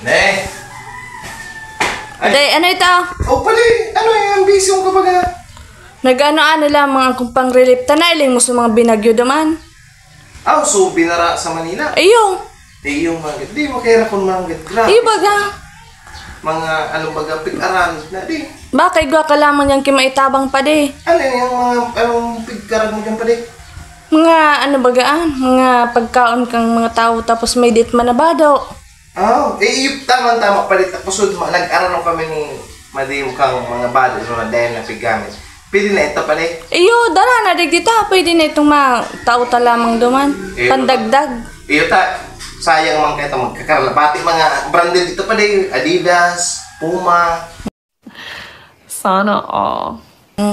Ne. Day, ano ito? Oh, pali. Ano yung busy mo kapag Nag-ano-ano lang mga kung pang-relief. Tanailing mo sa mga binagyo naman. Oh, so binara sa Manila? Ayun. Yung mga, di mo kaya rapon mga grabe. Iyo baga. Mga, anong baga, pig-aran na di. Bakit gwa ka lamang yung kimaitabang pa di? Ano yung mga, anong pig-aran mo dyan pa di? Mga ano bagaan, mga pagkaon kang mga tao tapos may dit manabado. Oh, tama-tama palit. Tapos nag-aran kami ni Madim kang mga bado na dahil na piggamit. Pwede na ito pala Iyo, dala na digdita. Pwede na itong mga tao ta lamang duman. Pandagdag. Iyo sayang man kayo magkakaralabati. Mga branded ito pala Adidas, Puma. Sana all.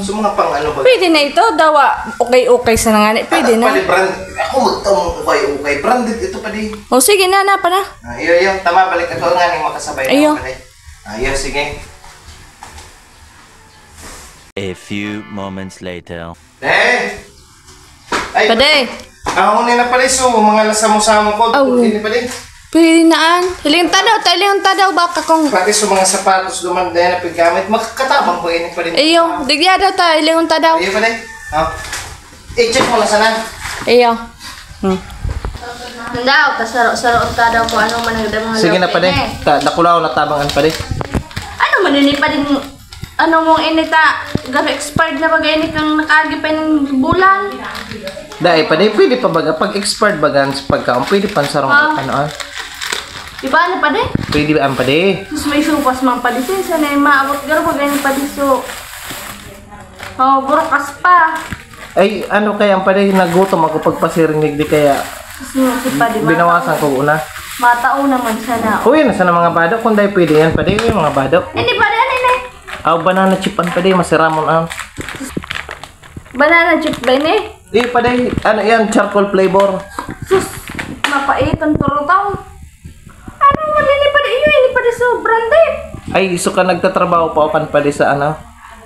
So mga pang ano ba? Pwede na ito. Dawa, okay sa nangani. Pwede na. Ako magtamong okay. Branded ito pala O sige na, pa na. Iyo. Tama, balik ako nga ni makasabay na iyo. Iyo, sige. A few moments later. Ay, Pade. Ako na pala so, mga lasamo-samo ko. Hindi pala Pwede naan. Hiling tadaw baka kung... Pati sa mga sapatos duman dahil na paggamit, magkatabang po ini pa rin. Iyo, digya daw ta, hiling tadaw. Iyo pala I-check mo na sana. Iyo. Daw, kasaro-saro tadaw ko ano man nagdamang. Sige na pala. Nakulaw na tabangan pala. Ano man pa din ano mong inita, expired na bagay ni kang nakaagi pa ng bulan. Dahil pwede pa baga, pag expired bagan sa pagkaon, pwede pa sarong Diba ano pa din? Pwede ba ang pade? Tapos may supas man pa din, sana yung maabot garo bagay ni pa din so. Oh, burokas pa. Ay, ano kaya ang pade, nagutom ako pagpasirinig di kaya Si pa di binawasan ko una. Matao naman sana. Uy, nasa na mga badok, kung dahil pwede yan pade, yung mga badok. Hindi pa din, hindi. Banana chip ang pade, masiramon ang. Banana chip ba ini? Di pade, ano yan, charcoal flavor. Sus, mapaitan turutaw. Ano man ini pa din, ini pa din so branded. Ay, so ka nagtatrabaho pa ako pade sa ano?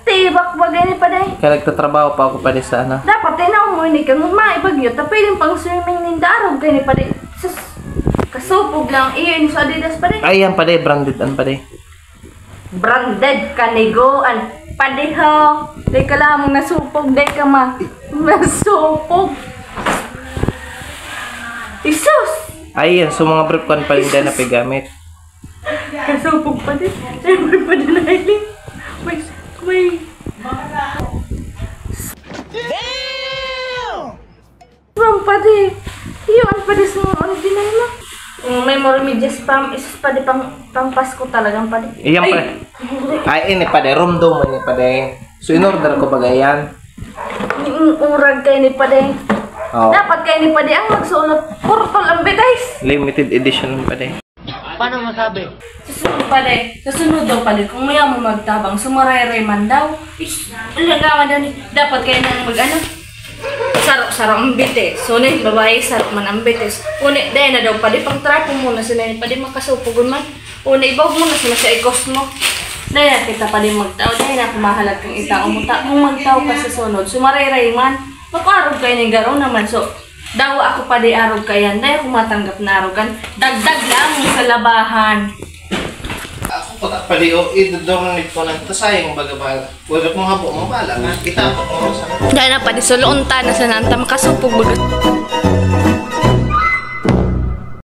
Tibak bagay ni pa din. Kaya nagtatrabaho pa ako pade sa ano? Dapat tinaw mo ini kang maibagyo, tapilin pang swimming nindarog kay ni pa din. Sus, kasupog lang, ini sa Adidas pa din. Ay, yan pade, branded an pade. Branded kaniguan. Padiho. Day ka lamang nasupog. Day ka ma. Nasupog. Isus! Ay, yan. So, mga brief kan pa rin dahil na pigamit. Kasupog pa din. Siyempre pa din na hiling. May. Damn! From pa din. Iyon pa din sa mga original mo. May more media spam. Isus pa din pang Pasko talagang pa din. Iyan pa. Ay, ini pa din. Rumdo mo ini pa din. So, in-order ko bagay yan. Urag kayo ni pa din. Oh. Dapat kayo ni pa din ang magsulot. Purple ang betays. Limited edition pa din. Paano masabi? Susunod pa din. Kasunod daw pa din. Kung maya mo magtabang, sumarere man daw. Ulagaman daw ni. Dapat kayo nang mag-ano. Sarap ang bites. So, babae, sarap man ang bites. Una, dahil na daw pa din. Pang trapo muna sila ni pa din makasupugon man. Una, ibaw muna sila sa ikos mo. Dahil kita pa din magtao. Dahil na kumahalag kang itao mo. Kung magtao ka sa sunod, sumarere man. Makarog kayo ng garaw naman. So, dawa ako pa di arog kayan. Dahil kung matanggap na arogan, dagdag lang sa labahan. Ako pa di, idodornit ko lang. Ito sayang bagabala. Huwag mong habo mo bala. Itapot mo sa... Dahil na pa di, so loonta na sa nanta makasupog baga.